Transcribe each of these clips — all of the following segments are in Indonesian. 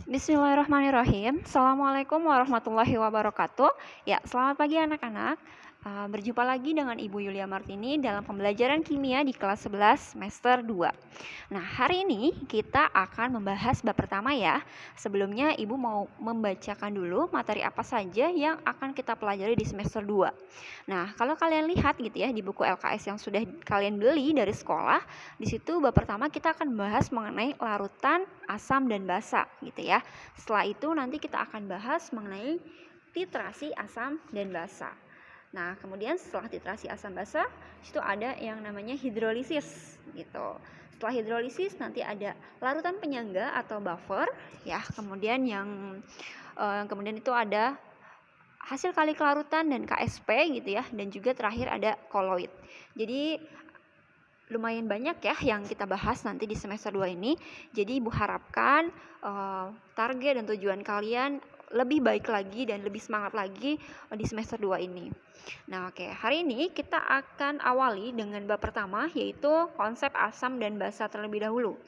Bismillahirrahmanirrahim. Assalamualaikum warahmatullahi wabarakatuh. Ya, selamat pagi anak-anak. Berjumpa lagi dengan Ibu Yulia Martini dalam pembelajaran kimia di kelas 11 semester 2. Nah, hari ini kita akan membahas bab pertama ya. Sebelumnya Ibu mau membacakan dulu materi apa saja yang akan kita pelajari di semester 2. Nah, kalau kalian lihat gitu ya di buku LKS yang sudah kalian beli dari sekolah, di situ bab pertama kita akan membahas mengenai larutan asam dan basa gitu ya. Setelah itu nanti kita akan bahas mengenai titrasi asam dan basa. Nah, kemudian setelah titrasi asam basa, itu ada yang namanya hidrolisis gitu. Setelah hidrolisis nanti ada larutan penyangga atau buffer ya. Kemudian kemudian itu ada hasil kali kelarutan dan KSP gitu ya, dan juga terakhir ada koloid. Jadi lumayan banyak ya yang kita bahas nanti di semester 2 ini. Jadi Ibu harapkan target dan tujuan kalian lebih baik lagi dan lebih semangat lagi di semester 2 ini. Nah, oke, hari ini kita akan awali dengan bab pertama, yaitu konsep asam dan basa terlebih dahulu.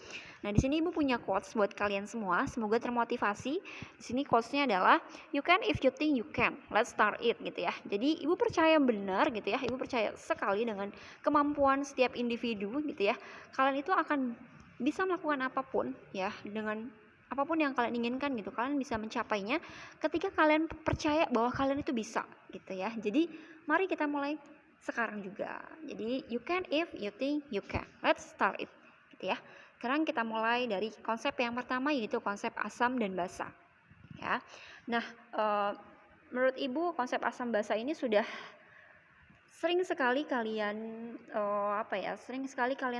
Nah, di sini Ibu punya quotes buat kalian semua, semoga termotivasi. Di sini quotesnya adalah you can if you think you can. Let's start it gitu ya. Jadi Ibu percaya benar gitu ya. Ibu percaya sekali dengan kemampuan setiap individu gitu ya. Kalian itu akan bisa melakukan apapun ya, dengan apapun yang kalian inginkan gitu, kalian bisa mencapainya ketika kalian percaya bahwa kalian itu bisa gitu ya. Jadi mari kita mulai sekarang juga. Jadi you can if you think you can. Let's start it gitu ya. Sekarang kita mulai dari konsep yang pertama, yaitu konsep asam dan basa ya. Nah, menurut Ibu konsep asam basa ini sudah sering sekali kalian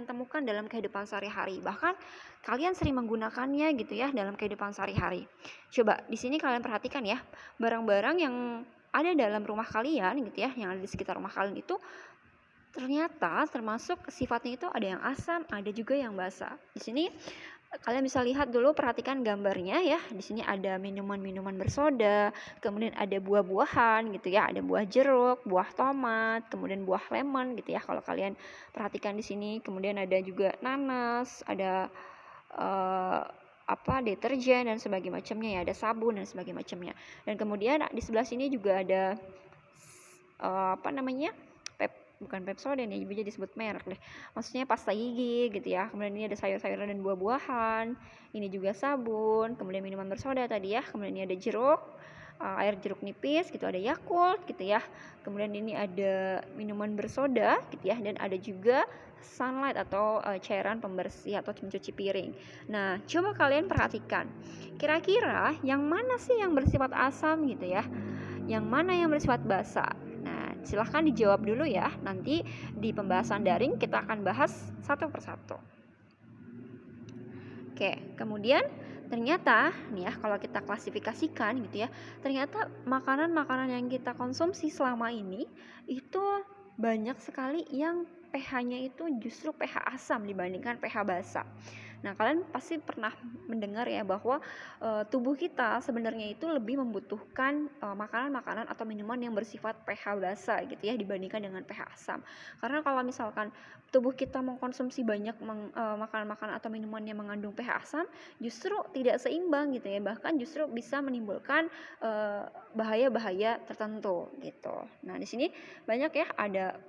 temukan dalam kehidupan sehari-hari. Bahkan kalian sering menggunakannya gitu ya dalam kehidupan sehari-hari. Coba di sini kalian perhatikan ya, barang-barang yang ada dalam rumah kalian gitu ya, yang ada di sekitar rumah kalian itu ternyata termasuk sifatnya itu ada yang asam, ada juga yang basa. Di sini kalian bisa lihat dulu, perhatikan gambarnya ya. Di sini ada minuman-minuman bersoda, kemudian ada buah-buahan gitu ya, ada buah jeruk, buah tomat, kemudian buah lemon gitu ya. Kalau kalian perhatikan di sini, kemudian ada juga nanas, ada deterjen dan sebagainya macamnya ya, ada sabun dan sebagainya macamnya. Dan kemudian di sebelah sini juga ada bukan Pepsodent ya, jadi disebut merek deh. Maksudnya pasta gigi gitu ya. Kemudian ini ada sayur-sayuran dan buah-buahan. Ini juga sabun, kemudian minuman bersoda tadi ya. Kemudian ini ada jeruk, air jeruk nipis gitu, ada Yakult gitu ya. Kemudian ini ada minuman bersoda gitu ya, dan ada juga sunlight atau cairan pembersih atau pencuci piring. Nah, coba kalian perhatikan. Kira-kira yang mana sih yang bersifat asam gitu ya? Yang mana yang bersifat basa? Silahkan dijawab dulu ya. Nanti di pembahasan daring kita akan bahas satu persatu. Oke, kemudian ternyata nih ya, kalau kita klasifikasikan gitu ya, ternyata makanan-makanan yang kita konsumsi selama ini itu banyak sekali yang pH-nya itu justru pH asam dibandingkan pH basa. Nah, kalian pasti pernah mendengar ya bahwa tubuh kita sebenarnya itu lebih membutuhkan makanan-makanan atau minuman yang bersifat pH basa gitu ya dibandingkan dengan pH asam. Karena kalau misalkan tubuh kita mengkonsumsi banyak makanan-makanan atau minuman yang mengandung pH asam, justru tidak seimbang gitu ya, bahkan justru bisa menimbulkan bahaya-bahaya tertentu gitu. Nah, di sini banyak ya, ada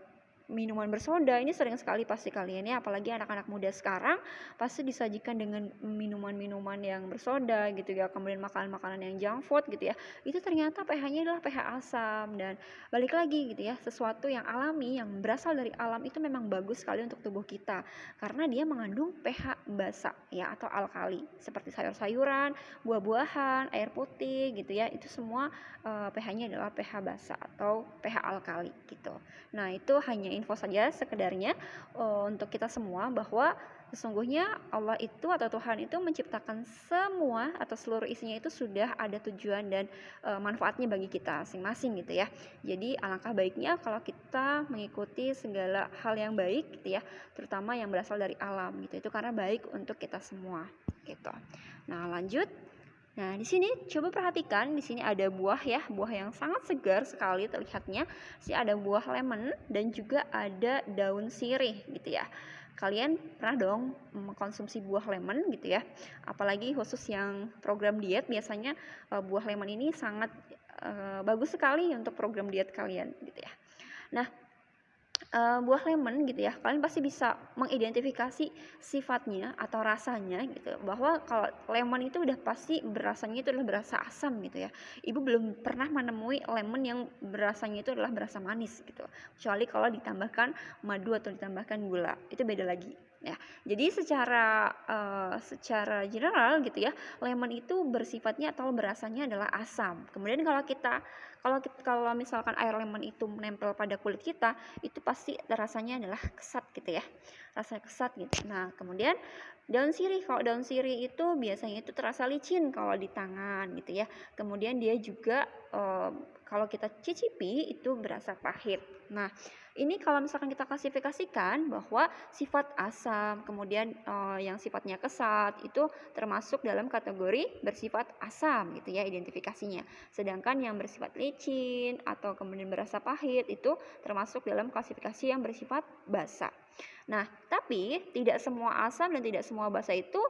minuman bersoda. Ini sering sekali pasti kalian ya, apalagi anak-anak muda sekarang pasti disajikan dengan minuman-minuman yang bersoda gitu ya, kemudian makanan-makanan yang junk food gitu ya. Itu ternyata pH-nya adalah pH asam. Dan balik lagi gitu ya, sesuatu yang alami yang berasal dari alam itu memang bagus sekali untuk tubuh kita karena dia mengandung pH basa ya atau alkali, seperti sayur-sayuran, buah-buahan, air putih gitu ya. Itu semua pH-nya adalah pH basa atau pH alkali gitu. Nah, itu hanya info saja sekedarnya untuk kita semua bahwa sesungguhnya Allah itu atau Tuhan itu menciptakan semua atau seluruh isinya itu sudah ada tujuan dan manfaatnya bagi kita masing-masing gitu ya. Jadi alangkah baiknya kalau kita mengikuti segala hal yang baik gitu ya, terutama yang berasal dari alam gitu. Itu karena baik untuk kita semua gitu. Nah, lanjut. Nah, di sini coba perhatikan, di sini ada buah ya, buah yang sangat segar sekali terlihatnya. Di sini ada buah lemon dan juga ada daun sirih gitu ya. kalian pernah dong mengkonsumsi buah lemon gitu ya. Apalagi khusus yang program diet, biasanya buah lemon ini sangat bagus sekali untuk program diet kalian gitu ya. Nah, buah lemon gitu ya, kalian pasti bisa mengidentifikasi sifatnya atau rasanya gitu, bahwa kalau lemon itu udah pasti berasanya itu adalah berasa asam gitu ya. Ibu belum pernah menemui lemon yang berasanya itu adalah berasa manis gitu, kecuali kalau ditambahkan madu atau ditambahkan gula, itu beda lagi ya. Jadi secara general gitu ya, lemon itu bersifatnya atau berasanya adalah asam. Kemudian kalau misalkan air lemon itu menempel pada kulit kita, itu pasti rasanya adalah kesat gitu ya, rasa kesat gitu. Nah, kemudian daun sirih, kalau daun sirih itu biasanya itu terasa licin kalau di tangan gitu ya. Kemudian dia juga kalau kita cicipi itu berasa pahit. Nah, ini kalau misalkan kita klasifikasikan bahwa sifat asam, kemudian yang sifatnya kesat itu termasuk dalam kategori bersifat asam gitu ya identifikasinya. Sedangkan yang bersifat licin atau kemudian berasa pahit itu termasuk dalam klasifikasi yang bersifat basa. Nah, tapi tidak semua asam dan tidak semua basa itu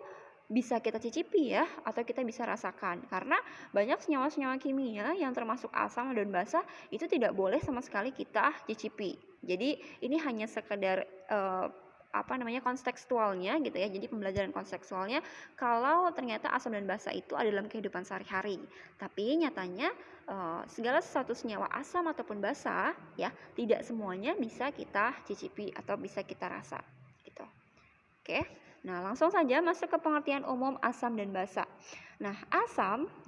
bisa kita cicipi ya, atau kita bisa rasakan. Karena banyak senyawa-senyawa kimia yang termasuk asam dan basa itu tidak boleh sama sekali kita cicipi. Jadi ini hanya sekedar kontekstualnya gitu ya. Jadi pembelajaran kontekstualnya kalau ternyata asam dan basa itu ada dalam kehidupan sehari-hari. Tapi nyatanya segala sesuatu senyawa asam ataupun basa ya tidak semuanya bisa kita cicipi atau bisa kita rasa gitu. Oke. Nah, langsung saja masuk ke pengertian umum asam dan basa. Nah,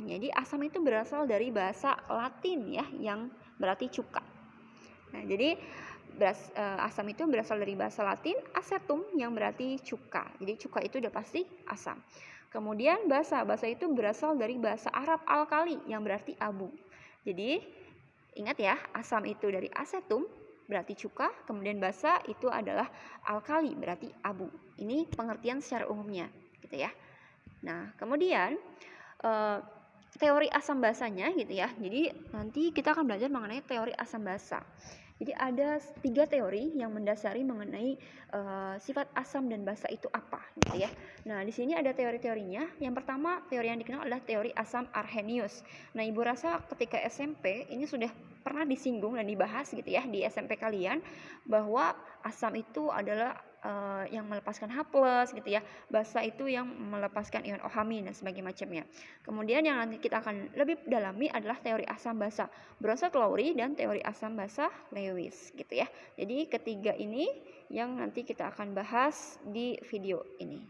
jadi asam itu berasal dari bahasa Latin ya yang berarti cuka. Nah, jadi asam itu berasal dari bahasa Latin acetum yang berarti cuka. Jadi cuka itu udah pasti asam. Kemudian basa itu berasal dari bahasa Arab alkali yang berarti abu. Jadi ingat ya, asam itu dari acetum berarti cuka, kemudian basa itu adalah alkali berarti abu. Ini pengertian secara umumnya gitu ya. Nah, kemudian teori asam basanya gitu ya. Jadi nanti kita akan belajar mengenai teori asam basa. Jadi ada 3 teori yang mendasari mengenai sifat asam dan basa itu apa gitu ya. Nah, di sini ada teori-teorinya. Yang pertama, teori yang dikenal adalah teori asam Arrhenius. Nah, Ibu rasa ketika SMP ini sudah pernah disinggung dan dibahas gitu ya di SMP kalian, bahwa asam itu adalah yang melepaskan H+ gitu ya. Basa itu yang melepaskan ion OH- dan sebagainya macamnya. Kemudian yang nanti kita akan lebih dalami adalah teori asam basa Bronsted-Lowry dan teori asam basa Lewis gitu ya. Jadi ketiga ini yang nanti kita akan bahas di video ini.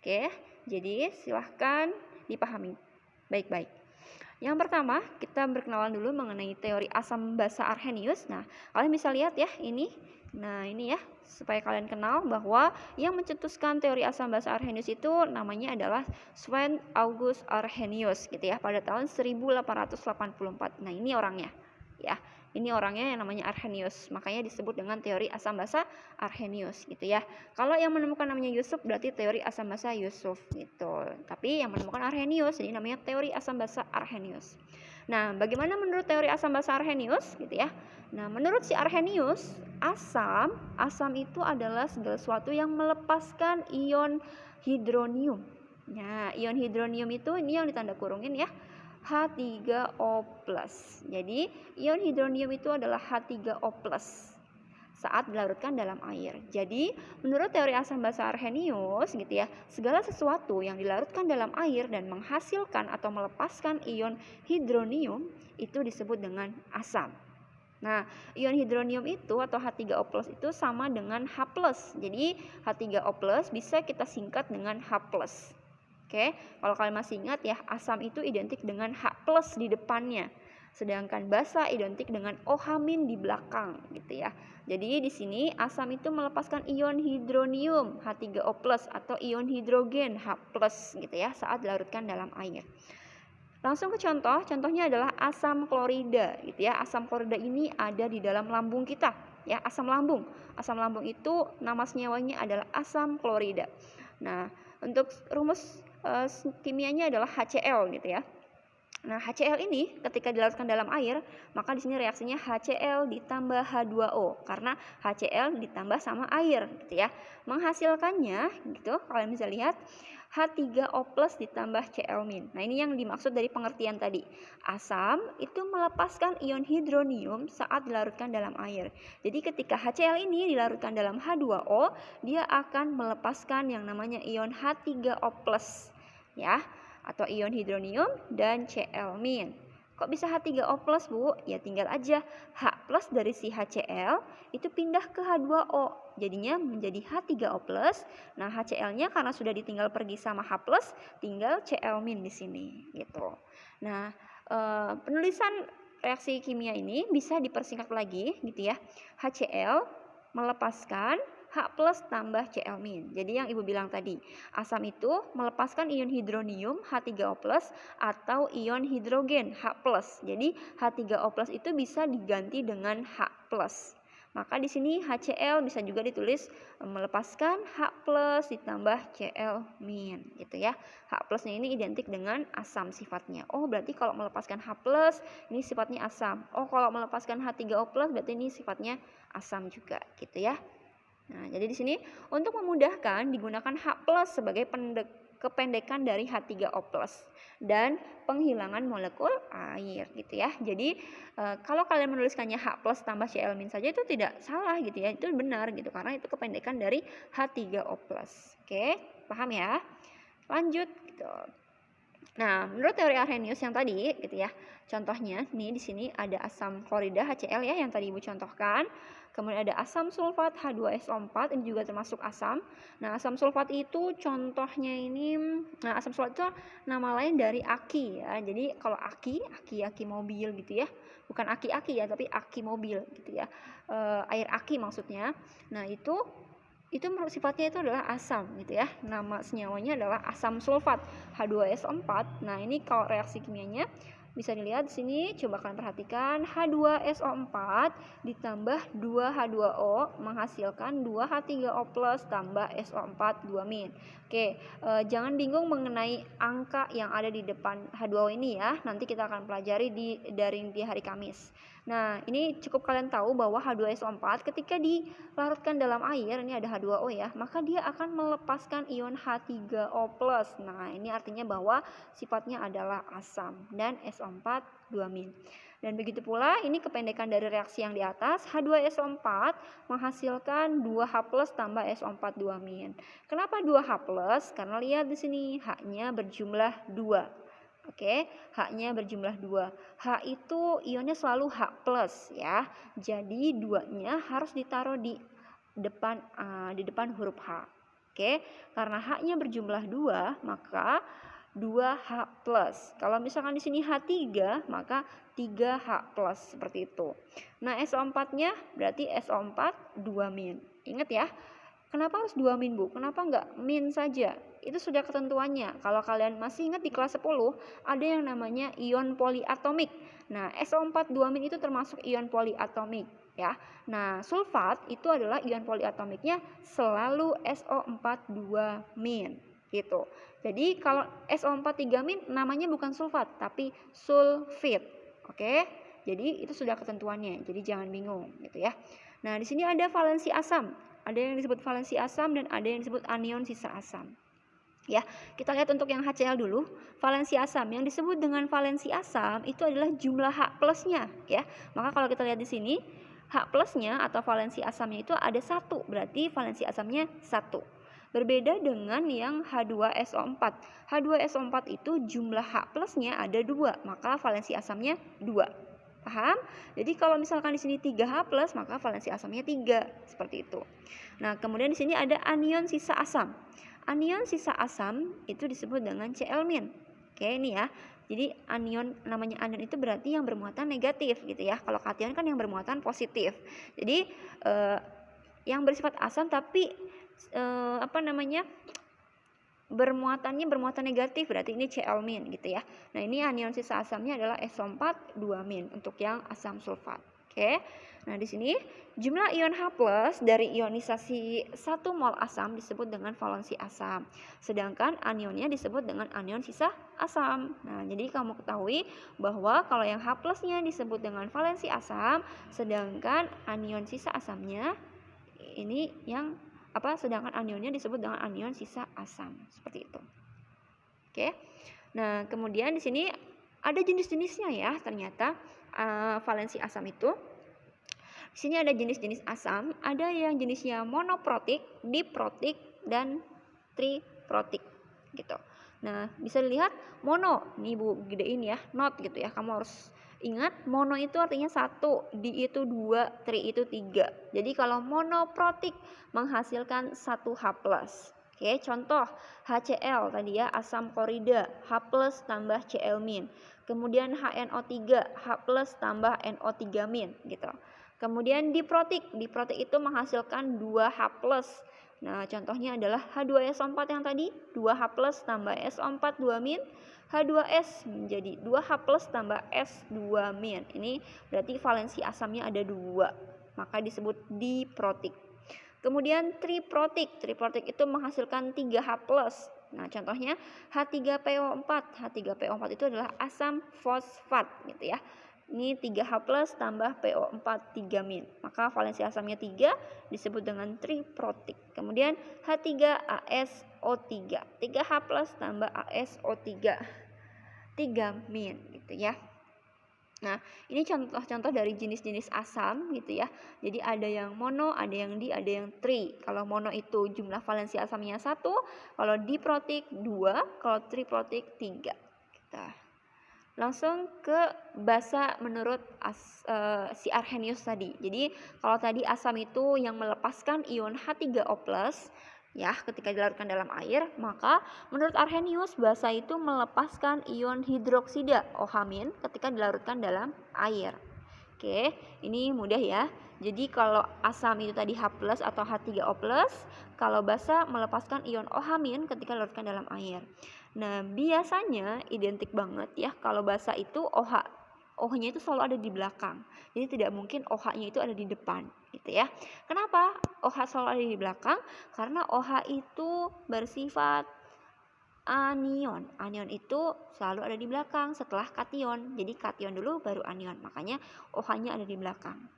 Oke, jadi silahkan dipahami baik-baik. Yang pertama, kita berkenalan dulu mengenai teori asam basa Arrhenius. Nah, kalian bisa lihat ya ini. Nah, ini ya, supaya kalian kenal bahwa yang mencetuskan teori asam basa Arrhenius itu namanya adalah Sven August Arrhenius gitu ya, pada tahun 1884. Nah, ini orangnya ya. Ini orangnya yang namanya Arrhenius, makanya disebut dengan teori asam basa Arrhenius gitu ya. Kalau yang menemukan namanya Yusuf berarti teori asam basa Yusuf gitu. Tapi yang menemukan Arrhenius jadi namanya teori asam basa Arrhenius. Nah, bagaimana menurut teori asam basa Arrhenius gitu ya? Nah, menurut si Arrhenius, asam itu adalah segala sesuatu yang melepaskan ion hidronium. Nah, ion hidronium itu ini yang ditanda kurungin ya. H3O+. Jadi, ion hidronium itu adalah H3O+ saat dilarutkan dalam air. Jadi, menurut teori asam basa Arrhenius gitu ya, segala sesuatu yang dilarutkan dalam air dan menghasilkan atau melepaskan ion hidronium itu disebut dengan asam. Nah, ion hidronium itu atau H3O+ itu sama dengan H+. Jadi, H3O+ bisa kita singkat dengan H+. Oke, kalau kalian masih ingat ya, asam itu identik dengan H+ di depannya. Sedangkan basa identik dengan OH- di belakang gitu ya. Jadi di sini asam itu melepaskan ion hidronium H3O+ atau ion hidrogen H+ gitu ya saat dilarutkan dalam air. Langsung ke contohnya adalah asam klorida gitu ya. Asam klorida ini ada di dalam lambung kita ya, asam lambung. Asam lambung itu nama senyawanya adalah asam klorida. Nah, untuk rumus kimianya adalah HCl gitu ya. Nah, HCl ini ketika dilarutkan dalam air, maka di sini reaksinya HCl ditambah H2O karena HCl ditambah sama air gitu ya. Menghasilkannya gitu, kalian bisa lihat H3O+ ditambah Cl-. Nah, ini yang dimaksud dari pengertian tadi. Asam itu melepaskan ion hidronium saat dilarutkan dalam air. Jadi ketika HCl ini dilarutkan dalam H2O, dia akan melepaskan yang namanya ion H3O+ ya, atau ion hidronium dan Cl-. Kok bisa H3O+, Bu? Ya tinggal aja H+ dari si HCl itu pindah ke H2O. Jadinya menjadi H3O+. Nah, HCl-nya karena sudah ditinggal pergi sama H+, tinggal Cl- di sini gitu. Nah, penulisan reaksi kimia ini bisa dipersingkat lagi gitu ya. HCl melepaskan H+ tambah Cl-. Jadi yang Ibu bilang tadi, asam itu melepaskan ion hidronium H3O+ atau ion hidrogen H+. Jadi H3O+ itu bisa diganti dengan H+. Maka di sini HCl bisa juga ditulis melepaskan H+ ditambah Cl- gitu ya. H+-nya ini identik dengan asam sifatnya. Oh, berarti kalau melepaskan H+ ini sifatnya asam. Oh, kalau melepaskan H3O+ berarti ini sifatnya asam juga gitu ya. Nah, jadi di sini untuk memudahkan digunakan H+ sebagai kependekan dari H3O+ dan penghilangan molekul air gitu ya. Jadi kalau kalian menuliskannya H+ tambah Cl- saja itu tidak salah gitu ya. Itu benar gitu karena itu kependekan dari H3O+. Oke, paham ya? Lanjut gitu. Nah, menurut teori Arrhenius yang tadi gitu ya. Contohnya nih di sini ada asam klorida HCl ya yang tadi Ibu contohkan. Kemudian ada asam sulfat H2SO4, ini juga termasuk asam. Nah, asam sulfat itu contohnya ini, nah asam sulfat itu nama lain dari aki ya. Jadi kalau aki mobil gitu ya. Bukan aki-aki ya, tapi aki mobil gitu ya. Air aki maksudnya. Nah, itu sifatnya itu adalah asam gitu ya. Nama senyawanya adalah asam sulfat H2SO4. Nah, ini kalau reaksi kimianya bisa dilihat di sini, coba kalian perhatikan H2SO4 ditambah 2H2O menghasilkan 2H3O+ tambah SO4 2-. Oke, jangan bingung mengenai angka yang ada di depan H2O ini ya. Nanti kita akan pelajari di daring di hari Kamis. Nah, ini cukup kalian tahu bahwa H2SO4 ketika dilarutkan dalam air, ini ada H2O ya, maka dia akan melepaskan ion H3O+. Nah, ini artinya bahwa sifatnya adalah asam dan SO4 2-. Dan begitu pula ini kependekan dari reaksi yang di atas, H2SO4 menghasilkan 2H+ tambah SO4 2-. Kenapa 2H+? Karena lihat di sini H-nya berjumlah 2. Oke, H-nya berjumlah 2. H itu ionnya selalu H+ ya. Jadi 2-nya harus ditaruh di depan huruf H. Oke, karena H-nya berjumlah 2, maka 2H+. Kalau misalkan di sini H3, maka 3H+ seperti itu. Nah, SO4-nya berarti SO4 2-. Ingat ya. Kenapa harus 2-, Bu? Kenapa enggak min saja? Itu sudah ketentuannya. Kalau kalian masih ingat di kelas 10, ada yang namanya ion poliatomik. Nah, SO4 2- itu termasuk ion poliatomik ya. Nah, sulfat itu adalah ion poliatomiknya selalu SO4 2- gitu. Jadi kalau SO4 3- namanya bukan sulfat tapi sulfit. Oke? Jadi itu sudah ketentuannya. Jadi jangan bingung gitu ya. Nah, di sini ada valensi asam. Ada yang disebut valensi asam dan ada yang disebut anion sisa asam. Ya, kita lihat untuk yang HCl dulu. Valensi asam yang disebut dengan valensi asam itu adalah jumlah H+-nya ya. Maka kalau kita lihat di sini H+-nya atau valensi asamnya itu ada 1, berarti valensi asamnya 1. Berbeda dengan yang H2SO4. H2SO4 itu jumlah H+-nya ada 2, maka valensi asamnya 2. Paham? Jadi kalau misalkan di sini 3H+, maka valensi asamnya 3, seperti itu. Nah, kemudian di sini ada anion sisa asam. Anion sisa asam itu disebut dengan Cl-. Oke, ini ya. Jadi namanya anion itu berarti yang bermuatan negatif gitu ya. Kalau kation kan yang bermuatan positif. Jadi yang bersifat asam tapi bermuatan negatif, berarti ini Cl- gitu ya. Nah, ini anion sisa asamnya adalah SO4 2- untuk yang asam sulfat. Oke. Nah, di sini jumlah ion H+ dari ionisasi 1 mol asam disebut dengan valensi asam. Sedangkan anionnya disebut dengan anion sisa asam. Nah, jadi kamu ketahui bahwa kalau yang H+-nya disebut dengan valensi asam, sedangkan anion sisa asamnya ini yang sedangkan anionnya disebut dengan anion sisa asam. Seperti itu. Oke. Nah, kemudian di sini ada jenis-jenisnya ya, ternyata valensi asam itu. Di sini ada jenis-jenis asam, ada yang jenisnya monoprotik, diprotik, dan triprotik gitu. Nah, bisa dilihat mono, nih Bu gedein ya, not gitu ya. Kamu harus ingat mono itu artinya 1, di itu 2, tri itu 3. Jadi kalau monoprotik menghasilkan 1 H+. Oke, contoh HCl tadi ya, asam klorida, H+ tambah Cl-. Kemudian HNO3, H+ tambah NO3- gitu. Kemudian diprotik itu menghasilkan 2 H+. Nah, contohnya adalah H2SO4 yang tadi, 2 H+ tambah SO4 2-, H2S menjadi 2 H+ tambah S2-. Ini berarti valensi asamnya ada 2, maka disebut diprotik. Kemudian triprotik itu menghasilkan 3 H+. Nah, contohnya H3PO4. H3PO4 itu adalah asam fosfat gitu ya. Ini 3 H+ tambah PO4 3-. Maka valensi asamnya 3 disebut dengan triprotik. Kemudian H3ASO3. 3 H+ tambah ASO3 3- gitu ya. Nah, ini contoh-contoh dari jenis-jenis asam gitu ya. Jadi ada yang mono, ada yang di, ada yang tri. Kalau mono itu jumlah valensi asamnya 1, kalau diprotik 2, kalau triprotik 3. Kita langsung ke basa menurut si Arrhenius tadi. Jadi kalau tadi asam itu yang melepaskan ion H3O+, ya, ketika dilarutkan dalam air, maka menurut Arrhenius basa itu melepaskan ion hidroksida OH- ketika dilarutkan dalam air. Oke, ini mudah ya. Jadi kalau asam itu tadi H+ atau H3O+, kalau basa melepaskan ion OH- ketika dilarutkan dalam air. Nah, biasanya identik banget ya, kalau basa itu OH-nya itu selalu ada di belakang. Jadi tidak mungkin OH-nya itu ada di depan gitu ya. Kenapa OH selalu ada di belakang? Karena OH itu bersifat anion. Anion itu selalu ada di belakang setelah kation. Jadi kation dulu baru anion. Makanya OH-nya ada di belakang.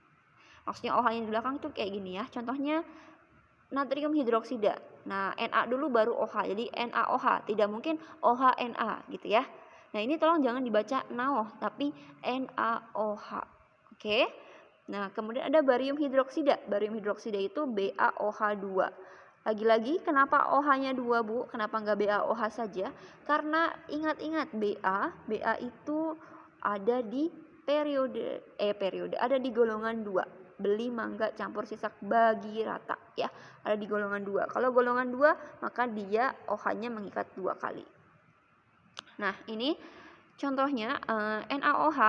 Maksudnya OH-nya di belakang itu kayak gini ya. Contohnya natrium hidroksida. Nah, Na dulu baru OH. Jadi NaOH. Tidak mungkin OH-Na gitu ya. Nah, ini tolong jangan dibaca NaOH tapi NaOH. Oke. Nah, kemudian ada barium hidroksida. Barium hidroksida itu BaOH2. Lagi-lagi kenapa OH-nya 2, Bu? Kenapa enggak BaOH saja? Karena ingat-ingat BA itu ada di ada di golongan 2. Beli mangga campur sisak bagi rata ya. Ada di golongan 2. Kalau golongan 2 maka dia OH-nya mengikat 2 kali. Nah, ini contohnya NaOH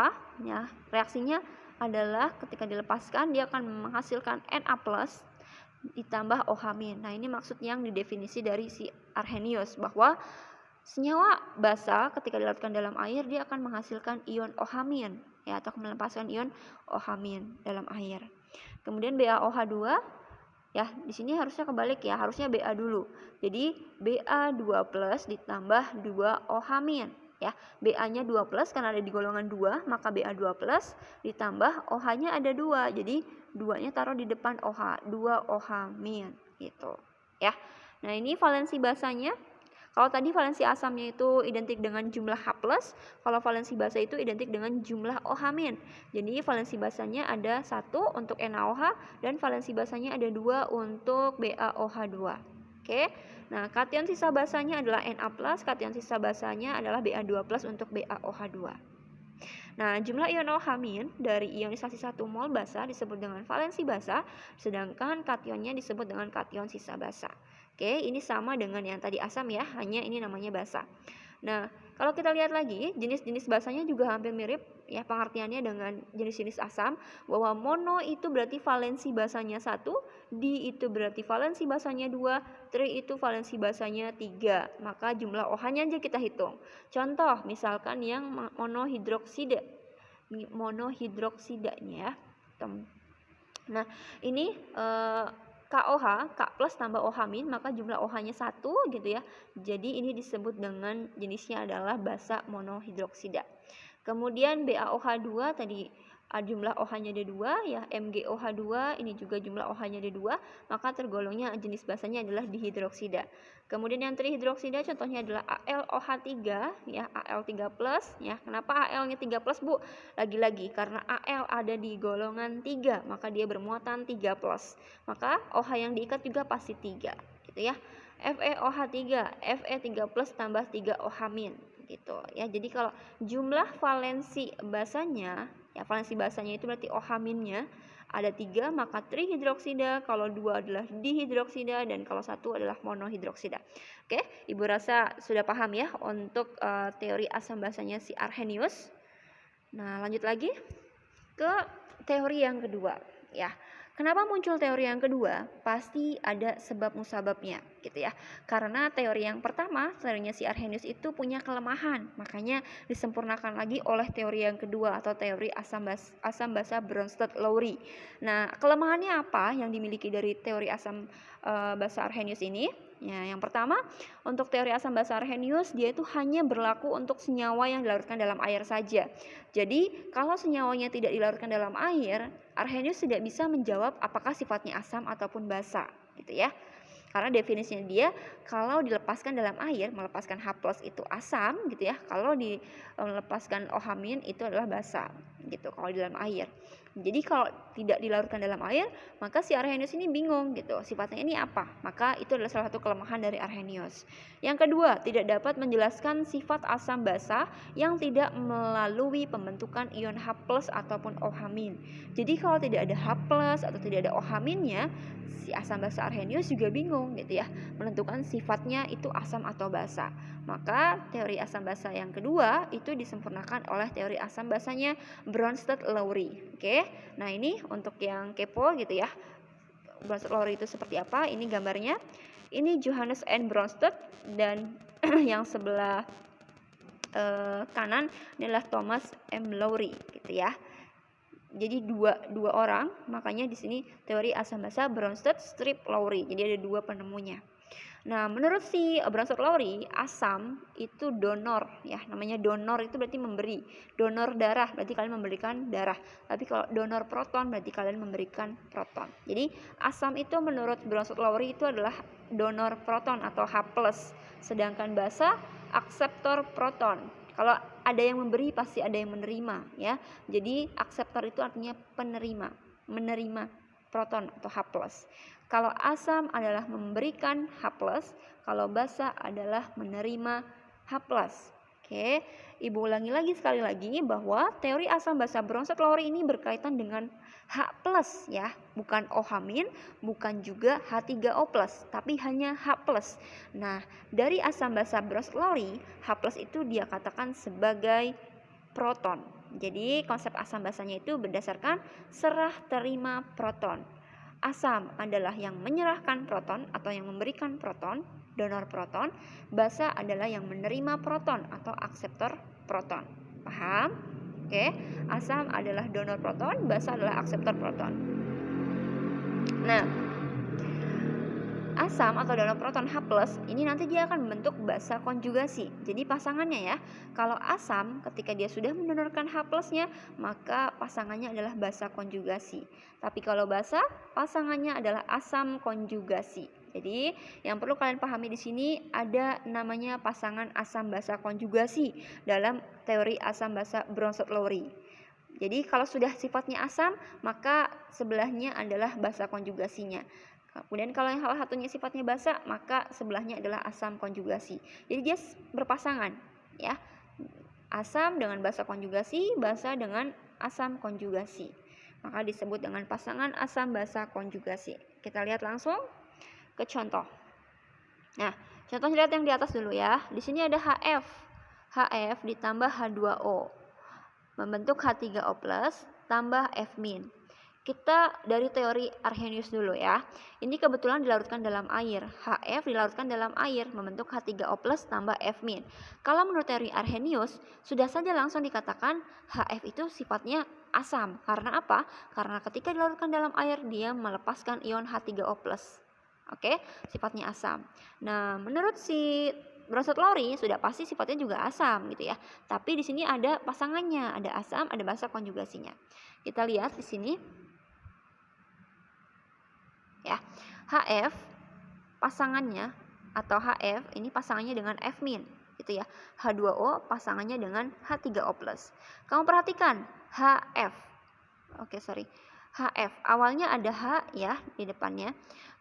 ya, reaksinya adalah ketika dilepaskan dia akan menghasilkan Na+ ditambah OH-. Nah, ini maksud yang didefinisi dari si Arrhenius bahwa senyawa basa ketika dilarutkan dalam air dia akan menghasilkan ion OH- ya, atau melepaskan ion OH- dalam air. Kemudian BaOH2 ya, di sini harusnya kebalik ya, harusnya Ba dulu. Jadi Ba2+ ditambah 2 OH- ya. Ba-nya 2+ karena ada di golongan 2, maka Ba2+ ditambah OH-nya ada 2. Jadi 2-nya taruh di depan OH, 2 OH- gitu ya. Nah, ini valensi basanya. Kalau tadi valensi asamnya itu identik dengan jumlah H+, kalau valensi basa itu identik dengan jumlah OH-. Jadi valensi basanya ada 1 untuk NaOH dan valensi basanya ada 2 untuk BaOH2. Oke. Nah, kation sisa basanya adalah Na+, kation sisa basanya adalah Ba2+ untuk BaOH2. Nah, jumlah ion OH- dari ionisasi 1 mol basa disebut dengan valensi basa, sedangkan kationnya disebut dengan kation sisa basa. Oke, ini sama dengan yang tadi asam ya, hanya ini namanya basa. Nah, kalau kita lihat lagi, jenis-jenis basanya juga hampir mirip ya pengertiannya dengan jenis-jenis asam, bahwa mono itu berarti valensi basanya 1, di itu berarti valensi basanya 2, tri itu valensi basanya 3. Maka jumlah OH-nya aja kita hitung. Contoh, misalkan yang monohidroksidanya ya. Nah, ini KOH, K plus tambah OH min, maka jumlah OH-nya 1 gitu ya. Jadi ini disebut dengan jenisnya adalah basa monohidroksida. Kemudian BaOH2 tadi jumlah OH-nya ada 2 ya, MgOH2 ini juga jumlah OH-nya ada 2, maka tergolongnya jenis basanya adalah dihidroksida. Kemudian yang trihidroksida contohnya adalah AlOH3 ya, Al3+, ya. Kenapa Al-nya 3+, Bu? Lagi-lagi karena Al ada di golongan 3, maka dia bermuatan 3+. Maka OH yang diikat juga pasti 3 gitu ya. FeOH3, Fe3+ tambah 3 OH min gitu ya. Jadi kalau jumlah valensi basanya ya, valensi basanya itu berarti OH minnya ada 3, maka trihidroksida, kalau 2 adalah dihidroksida, dan kalau 1 adalah monohidroksida. Oke, Ibu rasa sudah paham ya untuk teori asam basanya si Arrhenius. Nah, lanjut lagi ke teori yang kedua ya. Kenapa muncul teori yang kedua? Pasti ada sebab musababnya gitu ya. Karena teori yang pertama, teorinya si Arrhenius itu punya kelemahan, makanya disempurnakan lagi oleh teori yang kedua atau teori asam basa Bronsted-Lowry. Nah, kelemahannya apa yang dimiliki dari teori asam basa Arrhenius ini? Ya, yang pertama, untuk teori asam basa Arrhenius dia itu hanya berlaku untuk senyawa yang dilarutkan dalam air saja. Jadi, kalau senyawanya tidak dilarutkan dalam air, Arrhenius tidak bisa menjawab apakah sifatnya asam ataupun basa, gitu ya. Karena definisinya dia kalau dilepaskan dalam air, melepaskan H+ itu asam gitu ya. Kalau dilepaskan OH- itu adalah basa gitu kalau di dalam air. Jadi kalau tidak dilarutkan dalam air, maka si Arrhenius ini bingung gitu, sifatnya ini apa? Maka itu adalah salah satu kelemahan dari Arrhenius. Yang kedua, tidak dapat menjelaskan sifat asam basa yang tidak melalui pembentukan ion H+ ataupun OH-. Jadi kalau tidak ada H+ atau tidak ada OH-nya, si asam basa Arrhenius juga bingung gitu ya, menentukan sifatnya itu asam atau basa. Maka teori asam basa yang kedua itu disempurnakan oleh teori asam basanya Bronsted-Lowry. Oke. Nah, ini untuk yang kepo gitu ya. Bronsted-Lowry itu seperti apa? Ini gambarnya. Ini Johannes N. Bronsted, dan yang sebelah kanan adalah Thomas M. Lowry gitu ya. Jadi dua orang, makanya di sini teori asam basa Bronsted-Lowry. Jadi ada 2 penemunya. Nah, menurut si Bronsted-Lowry, asam itu donor ya, namanya donor itu berarti memberi. Donor darah berarti kalian memberikan darah. Tapi kalau donor proton berarti kalian memberikan proton. Jadi asam itu menurut Bronsted-Lowry itu adalah donor proton atau H+, sedangkan basa akseptor proton. Kalau ada yang memberi pasti ada yang menerima ya. Jadi akseptor itu artinya penerima, menerima proton atau H+. Kalau asam adalah memberikan H+, kalau basa adalah menerima H+. Oke, Ibu ulangi lagi sekali lagi bahwa teori asam basa Bronsted-Lowry ini berkaitan dengan H+ ya, bukan OH-, bukan juga H3O+, tapi hanya H+. Nah, dari asam basa Bronsted-Lowry, H+ itu dia katakan sebagai proton. Jadi konsep asam basanya itu berdasarkan serah terima proton. Asam adalah yang menyerahkan proton atau yang memberikan proton, donor proton. Basa adalah yang menerima proton atau akseptor proton. Paham? Oke, asam adalah donor proton, basa adalah akseptor proton. Nah, asam atau donor proton H+ ini nanti dia akan membentuk basa konjugasi. Jadi pasangannya ya, kalau asam ketika dia sudah mendonorkan H+-nya, maka pasangannya adalah basa konjugasi. Tapi kalau basa, pasangannya adalah asam konjugasi. Jadi yang perlu kalian pahami di sini ada namanya pasangan asam basa konjugasi dalam teori asam basa Bronsted-Lowry. Jadi kalau sudah sifatnya asam, maka sebelahnya adalah basa konjugasinya. Kemudian kalau yang salah satunya sifatnya basa, maka sebelahnya adalah asam konjugasi. Jadi dia berpasangan ya. Asam dengan basa konjugasi, basa dengan asam konjugasi. Maka disebut dengan pasangan asam basa konjugasi. Kita lihat langsung ke contoh. Nah, contoh lihat yang di atas dulu ya. Di sini ada HF. HF ditambah H2O. Membentuk H3O+ tambah F-. Kita dari teori Arrhenius dulu ya. Ini kebetulan dilarutkan dalam air. HF dilarutkan dalam air membentuk H3O+ tambah F-. Kalau menurut teori Arrhenius, sudah saja langsung dikatakan HF itu sifatnya asam. Karena apa? Karena ketika dilarutkan dalam air, dia melepaskan ion H3O+. Oke, sifatnya asam. Nah, menurut si Bronsted Lowry sudah pasti sifatnya juga asam gitu ya. Tapi di sini ada pasangannya, ada asam, ada basa konjugasinya. Kita lihat di sini. Ya, HF pasangannya atau HF ini pasangannya dengan F- gitu ya. H2O pasangannya dengan H3O+. Kamu perhatikan HF. HF awalnya ada H ya di depannya.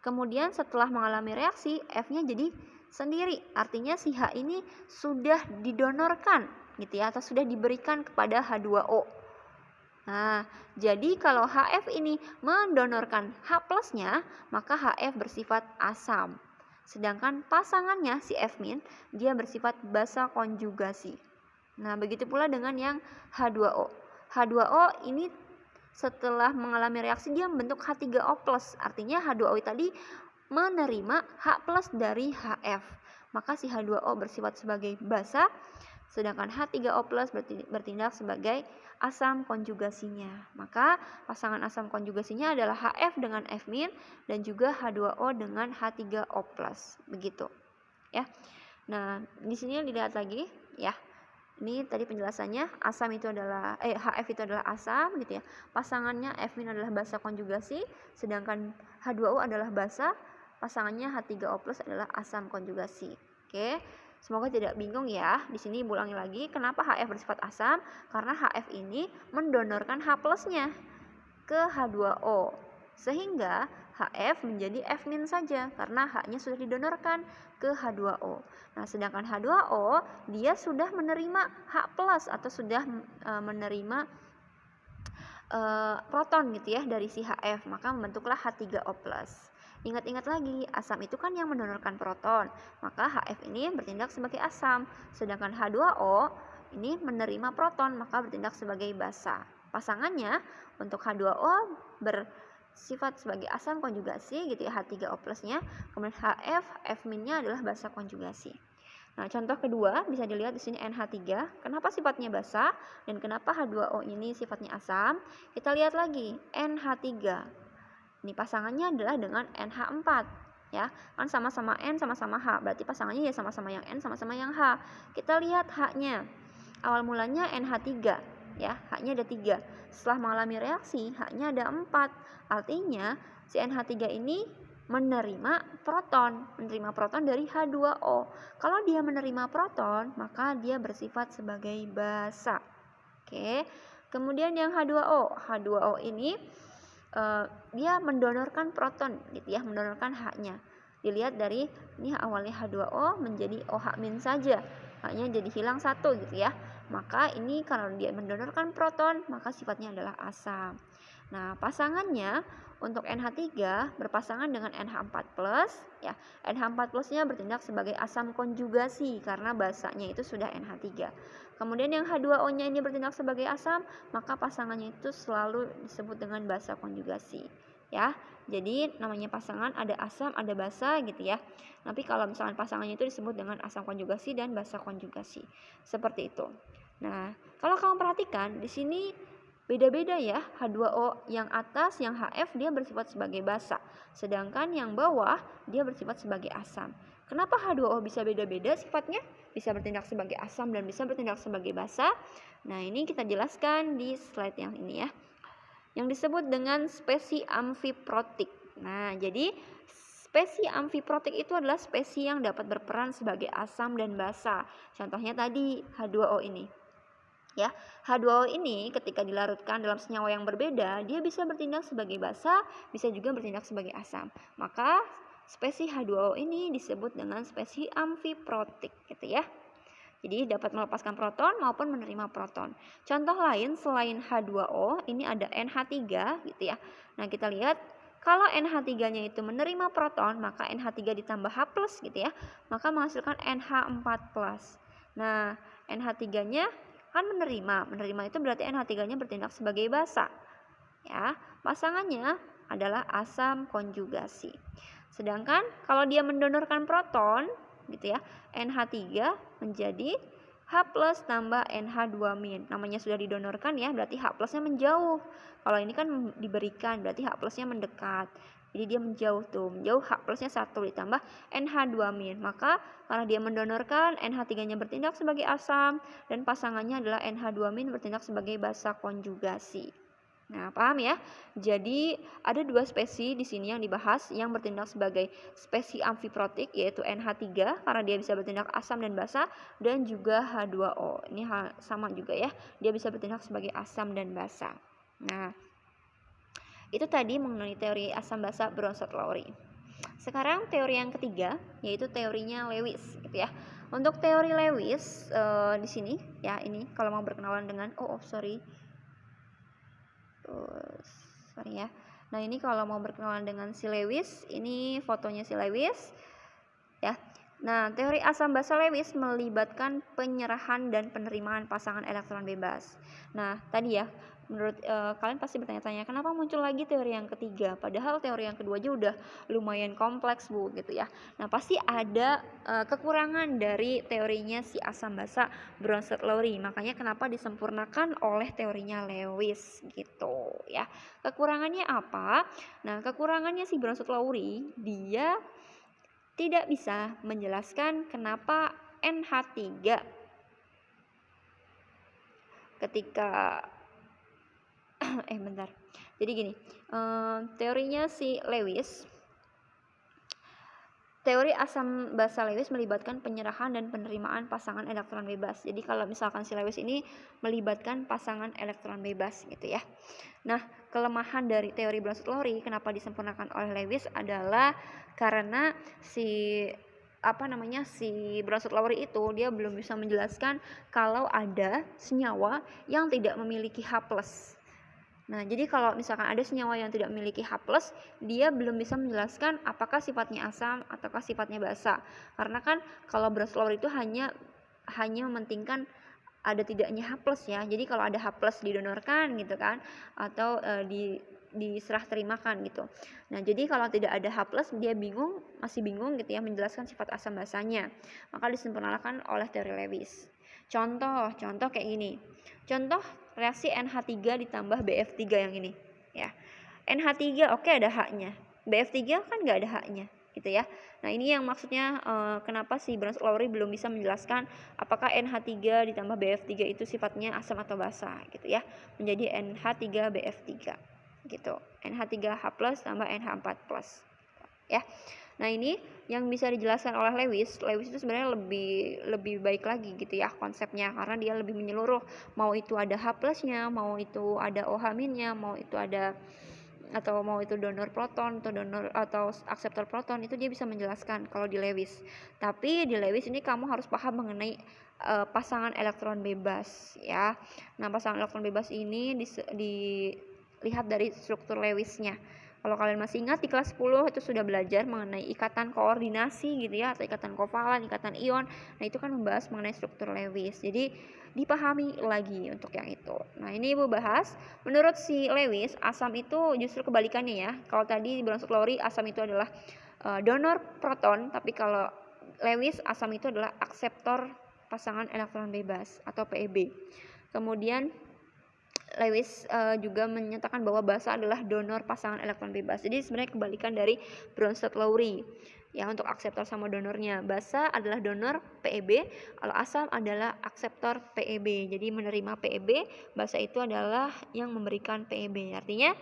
Kemudian setelah mengalami reaksi F-nya jadi sendiri. Artinya si H ini sudah didonorkan gitu ya, atau sudah diberikan kepada H2O. Nah, jadi kalau HF ini mendonorkan H+-nya, maka HF bersifat asam. Sedangkan pasangannya si F- dia bersifat basa konjugasi. Nah, begitu pula dengan yang H2O. H2O ini setelah mengalami reaksi dia membentuk H3O+. Artinya H2O tadi menerima H+ dari HF. Maka si H2O bersifat sebagai basa, sedangkan H3O+ bertindak sebagai asam konjugasinya. Maka pasangan asam konjugasinya adalah HF dengan F- dan juga H2O dengan H3O+. Begitu. Ya. Nah, di sini dilihat lagi ya. Ini tadi penjelasannya, asam itu adalah HF itu adalah asam gitu ya. Pasangannya F- adalah basa konjugasi, sedangkan H2O adalah basa, pasangannya H3O+ adalah asam konjugasi. Oke. Semoga tidak bingung ya. Di sini ulangi lagi, kenapa HF bersifat asam? Karena HF ini mendonorkan H+-nya ke H2O. Sehingga HF menjadi F- saja karena H-nya sudah didonorkan ke H2O. Nah, sedangkan H2O dia sudah menerima H+ atau sudah menerima proton gitu ya dari si HF, maka membentuklah H3O+. Ingat-ingat lagi, asam itu kan yang mendonorkan proton, maka HF ini bertindak sebagai asam, sedangkan H2O ini menerima proton, maka bertindak sebagai basa. Pasangannya untuk H2O bersifat sebagai asam konjugasi gitu ya, H3O+-nya, kemudian HF, F-nya adalah basa konjugasi. Nah, contoh kedua bisa dilihat di sini NH3. Kenapa sifatnya basa dan kenapa H2O ini sifatnya asam? Kita lihat lagi NH3. Ini pasangannya adalah dengan NH4 ya. Kan sama-sama N sama-sama H. Berarti pasangannya ya sama-sama yang N sama-sama yang H. Kita lihat H-nya. Awal mulanya NH3 ya, H-nya ada 3. Setelah mengalami reaksi, H-nya ada 4. Artinya si NH3 ini menerima proton dari H2O. Kalau dia menerima proton, maka dia bersifat sebagai basa. Oke. Kemudian yang H2O ini dia mendonorkan proton gitu ya, mendonorkan H-nya. Dilihat dari ini awalnya H2O menjadi OH- saja. H-nya jadi hilang 1 gitu ya. Maka ini kalau dia mendonorkan proton, maka sifatnya adalah asam. Nah, pasangannya untuk NH3 berpasangan dengan NH4+, ya. NH4+-nya bertindak sebagai asam konjugasi karena basanya itu sudah NH3. Kemudian yang H2O-nya ini bertindak sebagai asam, maka pasangannya itu selalu disebut dengan basa konjugasi, ya. Jadi namanya pasangan ada asam, ada basa gitu ya. Tapi kalau misalnya pasangannya itu disebut dengan asam konjugasi dan basa konjugasi. Seperti itu. Nah, kalau kamu perhatikan di sini beda-beda ya, H2O yang atas, yang HF dia bersifat sebagai basa, sedangkan yang bawah dia bersifat sebagai asam. Kenapa H2O bisa beda-beda sifatnya? Bisa bertindak sebagai asam dan bisa bertindak sebagai basa. Nah, ini kita jelaskan di slide yang ini ya. Yang disebut dengan spesi amfiprotik. Nah, jadi spesi amfiprotik itu adalah spesi yang dapat berperan sebagai asam dan basa. Contohnya tadi H2O ini. Ya, H2O ini ketika dilarutkan dalam senyawa yang berbeda, dia bisa bertindak sebagai basa, bisa juga bertindak sebagai asam. Maka spesi H2O ini disebut dengan spesi amfiprotik gitu ya. Jadi dapat melepaskan proton maupun menerima proton. Contoh lain selain H2O, ini ada NH3 gitu ya. Nah, kita lihat kalau NH3-nya itu menerima proton, maka NH3 ditambah H+ gitu ya, maka menghasilkan NH4+. Nah, NH3-nya kan menerima itu berarti NH3-nya bertindak sebagai basa. Ya, pasangannya adalah asam konjugasi. Sedangkan kalau dia mendonorkan proton gitu ya, NH3 menjadi H plus tambah NH2-. Namanya sudah didonorkan ya, berarti H plusnya menjauh. Kalau ini kan diberikan, berarti H plusnya mendekat. Jadi dia menjauh tuh, menjauh H plusnya 1 ditambah NH2-. Maka karena dia mendonorkan, NH3-nya bertindak sebagai asam dan pasangannya adalah NH2- bertindak sebagai basa konjugasi. Nah, paham ya? Jadi ada 2 spesi di sini yang dibahas yang bertindak sebagai spesi amfiprotik yaitu NH3 karena dia bisa bertindak asam dan basa, dan juga H2O. Ini sama juga ya, dia bisa bertindak sebagai asam dan basa. Nah, itu tadi mengenai teori asam basa Bronsted-Lowry. Sekarang teori yang ketiga yaitu teorinya Lewis gitu ya. Untuk teori Lewis di sini ya, ini kalau mau berkenalan dengan sorry ya. Nah, ini kalau mau berkenalan dengan si Lewis, ini fotonya si Lewis ya. Nah, teori asam basa Lewis melibatkan penyerahan dan penerimaan pasangan elektron bebas. Nah, tadi ya, menurut kalian pasti bertanya-tanya kenapa muncul lagi teori yang ketiga, padahal teori yang kedua aja udah lumayan kompleks Bu gitu ya. Nah, pasti ada kekurangan dari teorinya si asam basa Bronsted-Lowry, makanya kenapa disempurnakan oleh teorinya Lewis gitu ya. Kekurangannya apa? Nah, kekurangannya si Bronsted-Lowry, dia tidak bisa menjelaskan kenapa NH3 ketika bentar. Jadi gini, teorinya si Lewis, teori asam basa Lewis melibatkan penyerahan dan penerimaan pasangan elektron bebas. Jadi kalau misalkan si Lewis ini melibatkan pasangan elektron bebas gitu ya. Nah, kelemahan dari teori Bronsted-Lowry kenapa disempurnakan oleh Lewis adalah karena si Bronsted-Lowry itu dia belum bisa menjelaskan kalau ada senyawa yang tidak memiliki H+. Nah, jadi kalau misalkan ada senyawa yang tidak memiliki H+, dia belum bisa menjelaskan apakah sifatnya asam ataukah sifatnya basa. Karena kan kalau Bronsted-Lowry itu hanya mementingkan ada tidaknya H+ ya. Jadi kalau ada H+ didonorkan gitu kan, atau diserah terimakan gitu. Nah, jadi kalau tidak ada H+, dia masih bingung gitu ya menjelaskan sifat asam basanya. Maka disempurnakan oleh teori Lewis. Contoh kayak gini. Contoh reaksi NH3 ditambah BF3 yang ini ya. NH3 oke ada H-nya. BF3 kan enggak ada H-nya gitu ya. Nah, ini yang maksudnya kenapa si Bronsted-Lowry belum bisa menjelaskan apakah NH3 ditambah BF3 itu sifatnya asam atau basa gitu ya. Menjadi NH3BF3 gitu. NH3H+ tambah NH4+ ya. Nah, ini yang bisa dijelaskan oleh Lewis. Lewis itu sebenarnya lebih baik lagi gitu ya konsepnya, karena dia lebih menyeluruh. Mau itu ada H+-nya, mau itu ada OH-nya, mau itu donor proton atau akseptor proton, itu dia bisa menjelaskan kalau di Lewis. Tapi di Lewis ini kamu harus paham mengenai pasangan elektron bebas ya. Nah, pasangan elektron bebas ini dilihat dari struktur Lewisnya. Kalau kalian masih ingat di kelas 10 itu sudah belajar mengenai ikatan koordinasi gitu ya, atau ikatan kovalen, ikatan ion. Nah, itu kan membahas mengenai struktur Lewis. Jadi dipahami lagi untuk yang itu. Nah, ini Ibu bahas. Menurut si Lewis, asam itu justru kebalikannya ya. Kalau tadi di Bronsted-Lowry asam itu adalah donor proton, tapi kalau Lewis asam itu adalah akseptor pasangan elektron bebas atau PEB. Kemudian Lewis juga menyatakan bahwa basa adalah donor pasangan elektron bebas. Jadi sebenarnya kebalikan dari Bronsted-Lowry. Ya, untuk akseptor sama donornya. Basa adalah donor PEB, kalau asam adalah akseptor PEB. Jadi menerima PEB, basa itu adalah yang memberikan PEB. Artinya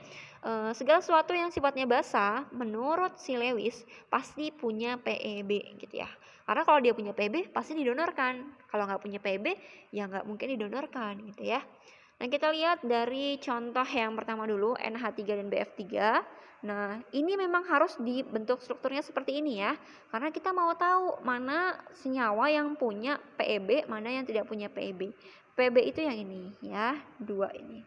segala sesuatu yang sifatnya basa menurut si Lewis pasti punya PEB gitu ya. Karena kalau dia punya PEB pasti didonorkan. Kalau nggak punya PEB ya nggak mungkin didonorkan gitu ya. Nah, kita lihat dari contoh yang pertama dulu, NH3 dan BF3. Nah, ini memang harus dibentuk strukturnya seperti ini ya. Karena kita mau tahu mana senyawa yang punya PEB, mana yang tidak punya PEB. PEB itu yang ini ya, 2 ini.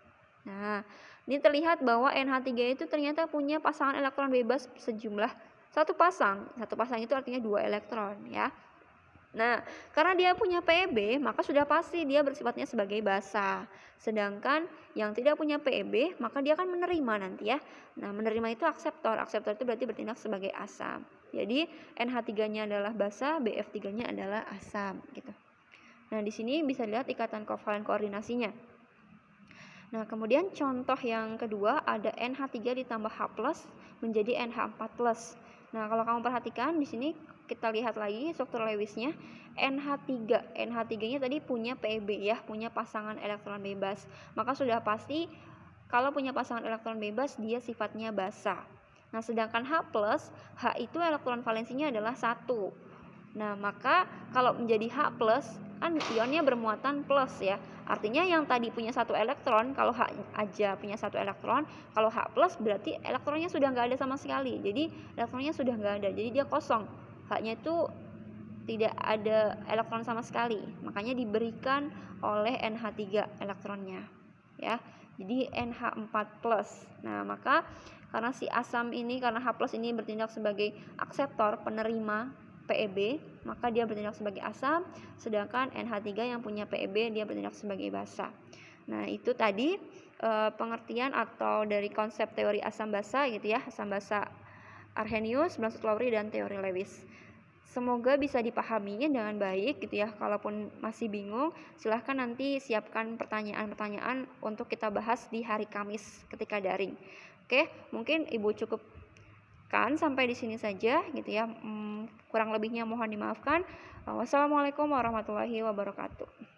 Nah, ini terlihat bahwa NH3 itu ternyata punya pasangan elektron bebas sejumlah satu pasang. Satu pasang itu artinya 2 elektron ya. Nah, karena dia punya PEB, maka sudah pasti dia bersifatnya sebagai basa. Sedangkan yang tidak punya PEB, maka dia akan menerima nanti ya. Nah, menerima itu akseptor. Akseptor itu berarti bertindak sebagai asam. Jadi NH3-nya adalah basa, BF3-nya adalah asam gitu. Nah, di sini bisa dilihat ikatan kovalen koordinasinya. Nah, kemudian contoh yang kedua ada NH3 ditambah H+ menjadi NH4+. Nah, kalau kamu perhatikan di sini kita lihat lagi struktur Lewisnya. NH3-nya tadi punya PEB ya, punya pasangan elektron bebas. Maka sudah pasti kalau punya pasangan elektron bebas dia sifatnya basa. Nah, sedangkan H+, H itu elektron valensinya adalah 1. Nah, maka kalau menjadi H+, kan ionnya bermuatan plus ya. Artinya yang tadi punya 1 elektron, kalau H aja punya 1 elektron, kalau H+ berarti elektronnya sudah nggak ada sama sekali. Jadi elektronnya sudah nggak ada, jadi dia kosong. H-nya itu tidak ada elektron sama sekali. Makanya diberikan oleh NH3 elektronnya. Ya. Jadi NH4+. Nah, maka karena si asam ini, karena H+ ini bertindak sebagai akseptor penerima PEB, maka dia bertindak sebagai asam, sedangkan NH3 yang punya PEB dia bertindak sebagai basa. Nah, itu tadi pengertian atau dari konsep teori asam basa gitu ya, asam basa Arrhenius, Blansut-Lowry, dan teori Lewis. Semoga bisa dipahami dengan baik gitu ya. Kalaupun masih bingung, silahkan nanti siapkan pertanyaan-pertanyaan untuk kita bahas di hari Kamis ketika daring. Oke, mungkin Ibu cukupkan sampai di sini saja gitu ya. Kurang lebihnya mohon dimaafkan. Wassalamualaikum warahmatullahi wabarakatuh.